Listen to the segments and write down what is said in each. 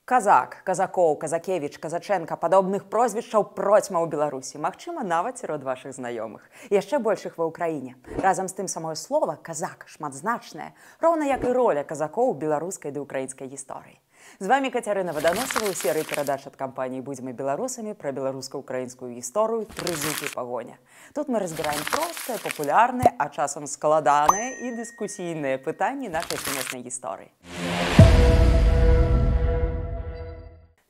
Казак, Казакоў, Казакевіч, Казаченка, падобных прозвішчаў процьма ў Беларусі, магчыма, нават сярод вашых знаёмых. Яшчэ большых ва ўкраіне. Разам з тым самое слова «казак» шматзначнае, роўна як і роля казакоў у беларускай ды ўкраінскай гісторыі. З вами Кацярына Ваданосава ў серыі перадач ад кампаніі «Будзьмы беларусамі» пра беларуска-украінскую гісторыю «Трызуб і пагоня». Тут мы разбіраем простыя, папулярныя, а часам складаныя і дыскусійныя пытанні нашай сумеснай гісторыі.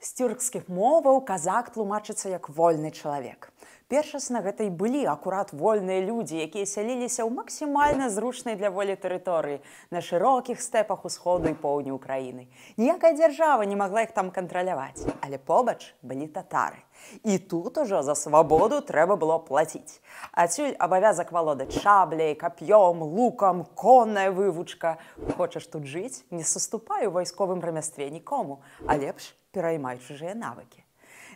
З тюркскіх моваў казак тлумачыцца як вольны чалавек. Першасна гэта і былі акурат вольныя людзі, якія сяліліся ў максімальна зручнай для волі тэрыторыі на шырокіх стэпах усходу і поўдню ўкраіны. Ніякая дзяржава не магла іх там кантраляваць, але побач былі татары. І тут ужо за свабоду трэба было плаціць. Адсюль абавязак валодаць шабляй, кап'ём, лукам, конная вывучка. Хочаш тут жыць? Не саступай у вайсковым рамястве нікому, а лепш пераймай чужыя навыкі.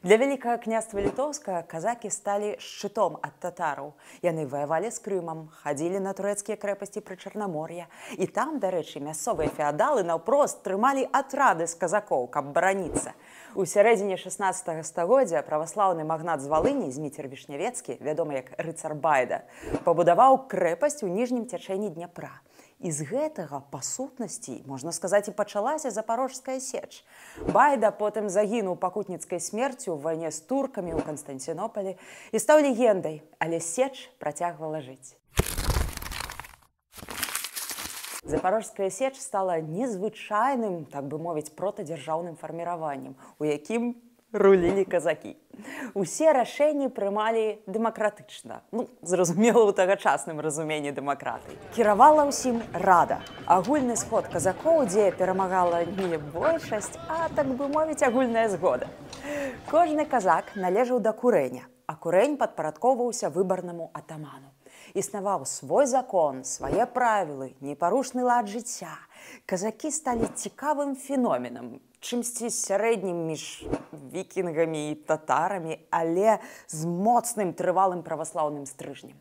Для Вялікага княства Літоўскага казакі сталі шчытом ад татараў. Яны ваявалі з Крымам, хадзілі на турэцкія крэпасці пры Чарнамор'я. І там, дарэчы, мясцовыя феадалы наўпрост трымалі атрады з казакоў, каб бараніцца. У сярэдзіне 16 стагоддзя праваслаўны магнат з Валыні, Зміцер Вішнявецкі, вядомы як рыцар Байда, пабудаваў крэпасць у ніжнім цячэнні Дняпра. І з гэтага, па сутнасці, можна сказаць, і пачалася Запарожская сеч. Байда потым загінуў пакутніцкай смерцю ў вайне з туркамі ў Канстанцінопалі і стаў легендай, але сеч працягвала жыць. Запорожская сеч стала незвычайным, так бы мовіць, протадзяржаўным фарміраваннем, у якім рулілі казакі. Усе рашэнні прымалі дэмакратычна. Зразумела, у тагачасным разуменні дэмакраты. Кіравала ўсім рада. Агульны сход казакоў, дзе перамагала не большасць, а, так бы мовіць, агульная згода. Кожны казак належаў да курэня, а курэнь падпарадкоўваўся выбарнаму атаману. Існаваў свой закон, свае правілы, непарушны лад жыцця. Казакі сталі цікавым феноменам, чымсьці сярэднім між вікінгамі і татарамі, але з моцным трывалым праваслаўным стрыжнем.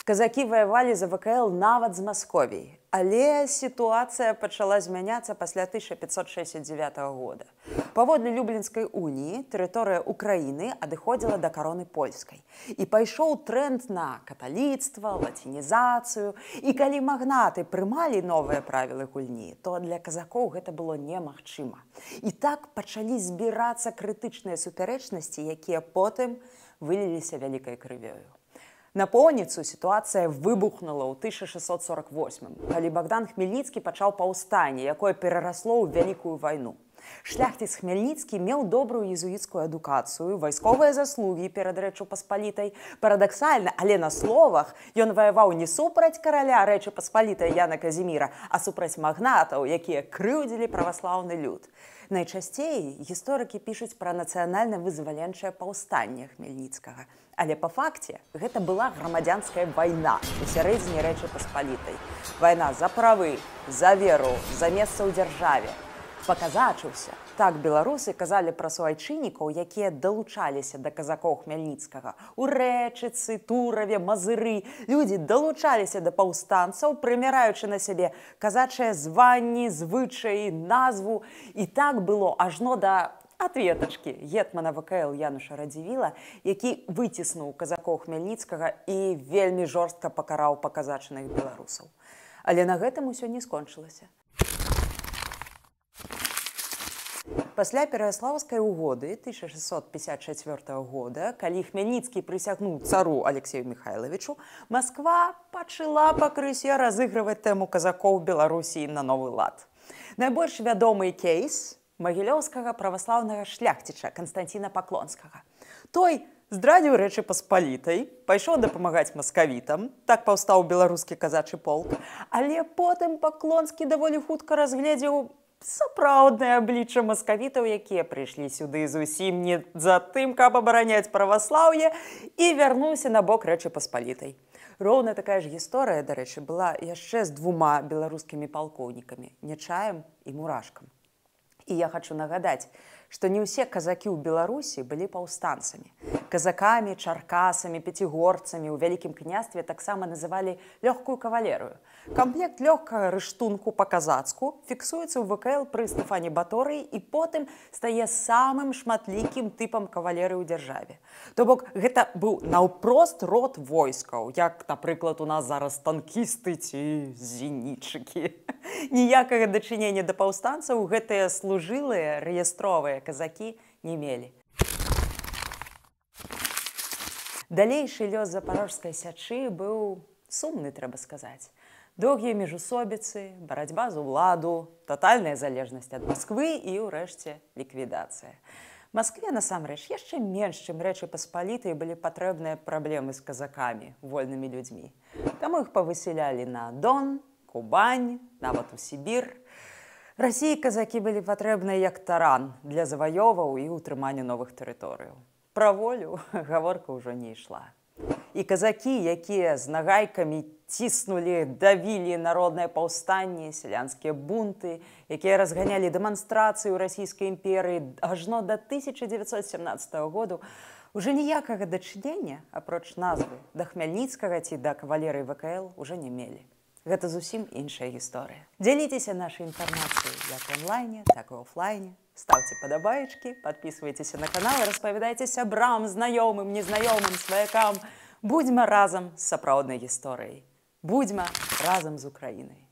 Казакі ваявалі за ВКЛ нават з Масковіяй, але сітуацыя пачала змяняцца пасля 1569 года. Паводле Люблінскай уніі тэрыторыя Украіны адыходзіла да кароны польскай. І пайшоў трэнд на каталіцтва, лацінізацыю. І калі магнаты прымалі новыя правілы гульні, то для казакоў гэта было немагчыма. І так пачалі збірацца крытычныя супярэчнасці, якія потым выліліся вялікай крывёю. На поўніцу сітуацыя выбухнула ў 1648, калі Богдан Хмельніцкі пачаў паўстанне, якое перарасло ў вялікую вайну. Шляхціц Хмельніцкі меў добрую езуіцкую адукацыю, вайсковыя заслугі перад Рэччу Паспалітай. Парадаксальна, але на словах ён ваяваў не супраць караля Рэчы Паспалітай Яна Казіміра, а супраць магнатаў, якія крыўдзілі праваслаўны люд. Найчасцей гісторыкі пішуць пра нацыянальна-вызваленчае паўстанне Хмельніцкага. Але па факце гэта была грамадзянская вайна у сярэдзіне Рэчы Паспалітай. Вайна за правы, за веру, за месца ў дзяржаве. Паказачыўся. Так беларусы казалі пра суайчыннікаў, якія далучаліся да казакоў Хмельніцкага. У Рэчыцы, Тураве, Мазыры людзі далучаліся да паўстанцаў, прымяраючы на сябе казачыя званні, звычаі, назву. І так было ажно да ответачкі гетмана ВКЛ Януша Радзівіла, які выціснуў казакоў Хмельніцкага і вельмі жорстка пакараў паказачаных беларусаў. Але на гэтым усё не скончылася. Пасля Пераяслаўскай угоды 1654 года, калі Хмельніцкі прысягнуў цару Алексею Михайловичу, Масква пачала пакрысе разыгрываць тэму казакоў Беларусі на новы лад. Найбольш вядомы кейс магілёўскага праваслаўнага шляхціча Канстанціна Паклонскага. Той здрадзіў Рэчы Паспалітай, пайшоў дапамагаць маскавітам, так паўстаў беларускі казачы полк, але потым Паклонскі даволі хутка разгледзеў сапраўднае аблічча маскавітаў, якія прыйшлі сюды зусім не за тым, каб абараняць праваслаўе, і вярнуўся на бок Рэчы Паспалітай. Роўна такая ж гісторыя, дарэчы, была яшчэ з двума беларускімі палкоўнікамі – Нечаем і Мурашкам. І я хочу нагадаць, што не ўсе казакі ў Беларусі былі паўстанцамі. Казакамі, чаркасамі, пяцігорцамі ў Вялікім княстве таксама называлі лёгкую кавалерыю. Камплект лёгкага рыштунку па-казацку фіксуецца ў ВКЛ пры Стэфане Баторыі і потым стае самым шматлікім тыпам кавалерыі ў дзяржаве. То бок, гэта быў наўпрост род войскаў, як, напрыклад, у нас зараз танкісты ці зенітчыкі. Ніякага дачынення да паўстанцаў гэтыя служылыя рэестровыя казакі не мелі. Далейшы лёс запарожскай сячы быў сумны, трэба сказаць. Доўгія міжусобіцы, барацьба за ўладу, татальная залежнасць ад Масквы і, ўрэшце, ліквідацыя. Маскве, насамрэч, яшчэ менш, чым Рэчы Паспалітай былі патрэбныя праблемы з казакамі, вольнымі людзьмі. Таму іх павысялялі на Дон, Кубань, нават у Сібір. Расіі казакі былі патрэбныя як таран для заваёваў і ўтрымання новых тэрыторыяў. Пра волю гаворка ўжо не ішла. І казакі, якія з нагайкамі ціснулі, давілі народнае паўстанне, сялянскія бунты, якія разганялі дэманстрацыі ў расійскай імперыі ажно да 1917 году, уже ніякага дачынення, апроч назвы, да Хмяльніцкага ці да кавалерыі ВКЛ уже не мелі. Гэта зусім іншая гісторыя. Дзяліцеся нашай інфармацыяй як в онлайне, так і офлайне. Ставьте подобаечки, подписывайтесь на канал, распавядайце сябрам, знаёмым, незнаёмым, сваякам. Будзьма разам з сапраўднай гісторыяй. Будзьма разам з Украінай.